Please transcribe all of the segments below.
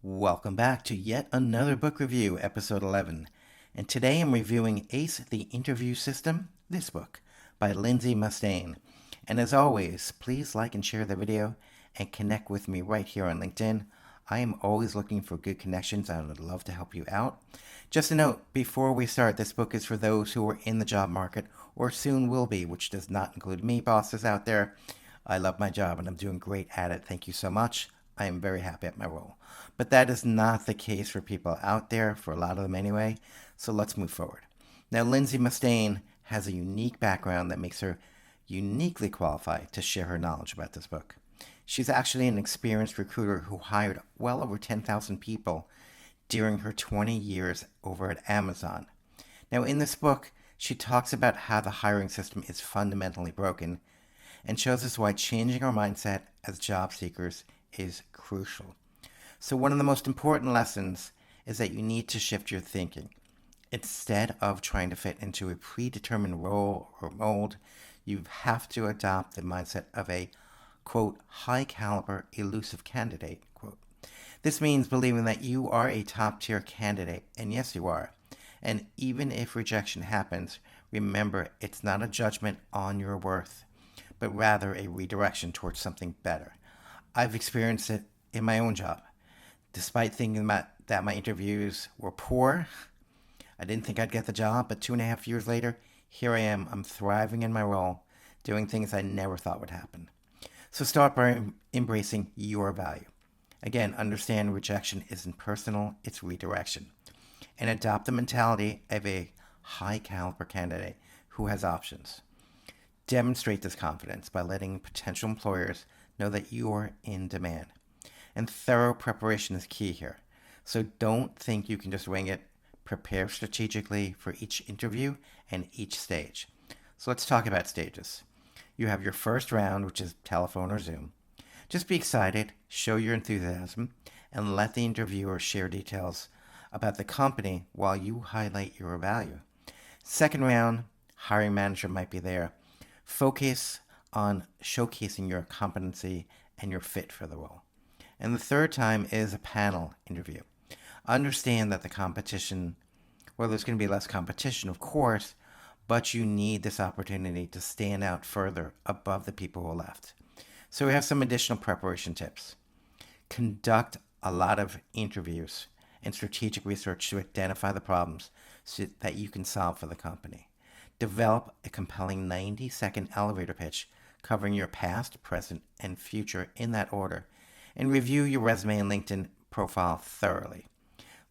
Welcome back to yet another book review, episode 11. And today I'm reviewing Ace the Interview System, this book, by Lindsay Mustain. And as always, please like and share the video and connect with me right here on LinkedIn. I am always looking for good connections. I would love to help you out. Just a note, before we start, this book is for those who are in the job market or soon will be, which does not include me, bosses out there. I love my job and I'm doing great at it. Thank you so much. I am very happy at my role. But that is not the case for people out there, for a lot of them anyway. So let's move forward. Now, Lindsay Mustain has a unique background that makes her uniquely qualified to share her knowledge about this book. She's actually an experienced recruiter who hired well over 10,000 people during her 20 years over at Amazon. Now, in this book, she talks about how the hiring system is fundamentally broken and shows us why changing our mindset as job seekers is crucial. So, one of the most important lessons is that you need to shift your thinking. Instead of trying to fit into a predetermined role or mold, you have to adopt the mindset of a, quote, high caliber, elusive candidate, quote. This means believing that you are a top tier candidate, and yes, you are. And even if rejection happens, remember it's not a judgment on your worth, but rather a redirection towards something better. I've experienced it in my own job. Despite thinking that my interviews were poor, I didn't think I'd get the job, but 2.5 years later, here I am. I'm thriving in my role, doing things I never thought would happen. So start by embracing your value. Again, understand rejection isn't personal, it's redirection. And adopt the mentality of a high caliber candidate who has options. Demonstrate this confidence by letting potential employers know that you are in demand. And thorough preparation is key here. So don't think you can just wing it. Prepare strategically for each interview and each stage. So let's talk about stages. You have your first round, which is telephone or Zoom. Just be excited, show your enthusiasm, and let the interviewer share details about the company while you highlight your value. Second round, hiring manager might be there. Focus on showcasing your competency and your fit for the role. And the third time is a panel interview. Understand that there's going to be less competition, of course, but you need this opportunity to stand out further above the people who are left. So we have some additional preparation tips. Conduct a lot of interviews and strategic research to identify the problems so that you can solve for the company. Develop a compelling 90-second elevator pitch covering your past, present, and future in that order, and review your resume and LinkedIn profile thoroughly.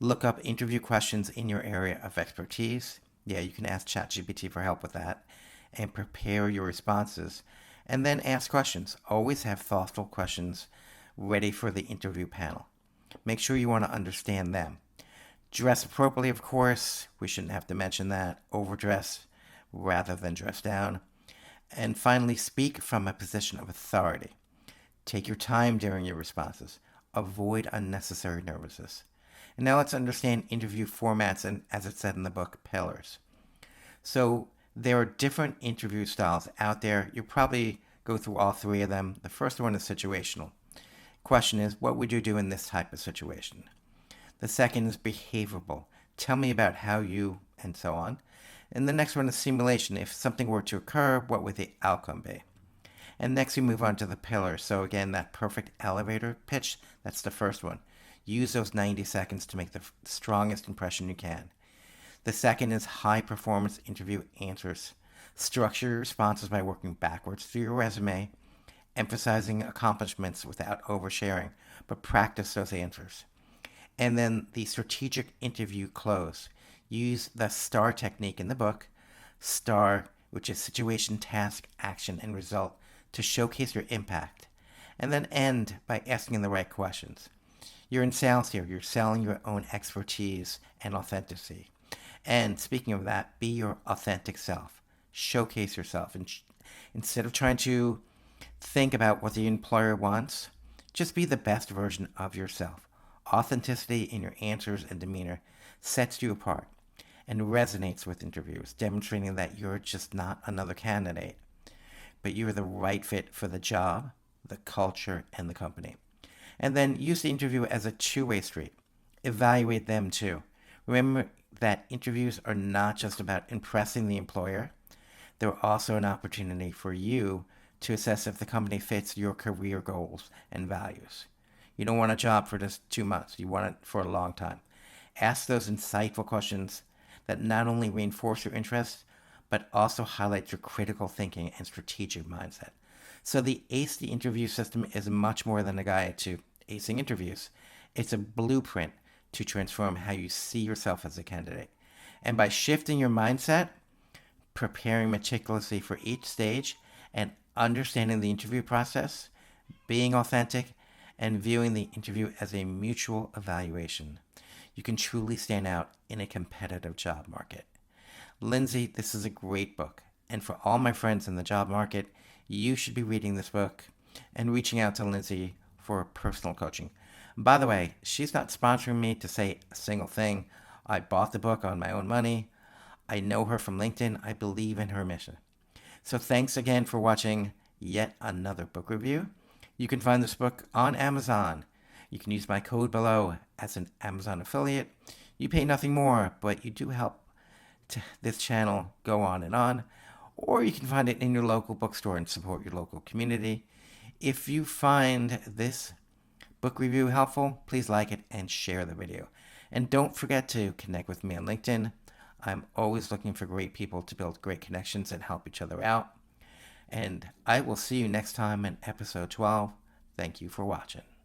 Look up interview questions in your area of expertise. Yeah, you can ask ChatGPT for help with that, and prepare your responses. And then ask questions. Always have thoughtful questions ready for the interview panel. Make sure you want to understand them. Dress appropriately, of course. We shouldn't have to mention that. Overdress rather than dress down. And finally, speak from a position of authority. Take your time during your responses. Avoid unnecessary nervousness. And now let's understand interview formats and, as it said in the book, pillars. So there are different interview styles out there. You probably go through all three of them. The first one is situational. Question is, what would you do in this type of situation? The second is behavioral. Tell me about how you, and so on. And the next one is simulation. If something were to occur, what would the outcome be? And next we move on to the pillars. So again, that perfect elevator pitch, that's the first one. Use those 90 seconds to make the strongest impression you can. The second is high performance interview answers. Structure your responses by working backwards through your resume, emphasizing accomplishments without oversharing, but practice those answers. And then the strategic interview close. Use the STAR technique in the book, STAR, which is situation, task, action, and result, to showcase your impact. And then end by asking the right questions. You're in sales here. You're selling your own expertise and authenticity. And speaking of that, be your authentic self. Showcase yourself. And instead of trying to think about what the employer wants, just be the best version of yourself. Authenticity in your answers and demeanor sets you apart and resonates with interviewers, demonstrating that you're just not another candidate, but you're the right fit for the job, the culture, and the company. And then use the interview as a two-way street. Evaluate them too. Remember that interviews are not just about impressing the employer, they're also an opportunity for you to assess if the company fits your career goals and values. You don't want a job for just 2 months, you want it for a long time. Ask those insightful questions that not only reinforce your interests, but also highlight your critical thinking and strategic mindset. So the ACE the interview system is much more than a guide to acing interviews. It's a blueprint to transform how you see yourself as a candidate. And by shifting your mindset, preparing meticulously for each stage, and understanding the interview process, being authentic, and viewing the interview as a mutual evaluation, you can truly stand out in a competitive job market. Lindsay, this is a great book. And for all my friends in the job market, you should be reading this book and reaching out to Lindsay for personal coaching. By the way, she's not sponsoring me to say a single thing. I bought the book on my own money. I know her from LinkedIn. I believe in her mission. So thanks again for watching yet another book review. You can find this book on Amazon. You can use my code below as an Amazon affiliate. You pay nothing more, but you do help this channel go on and on. Or you can find it in your local bookstore and support your local community. If you find this book review helpful, please like it and share the video. And don't forget to connect with me on LinkedIn. I'm always looking for great people to build great connections and help each other out. And I will see you next time in episode 12. Thank you for watching.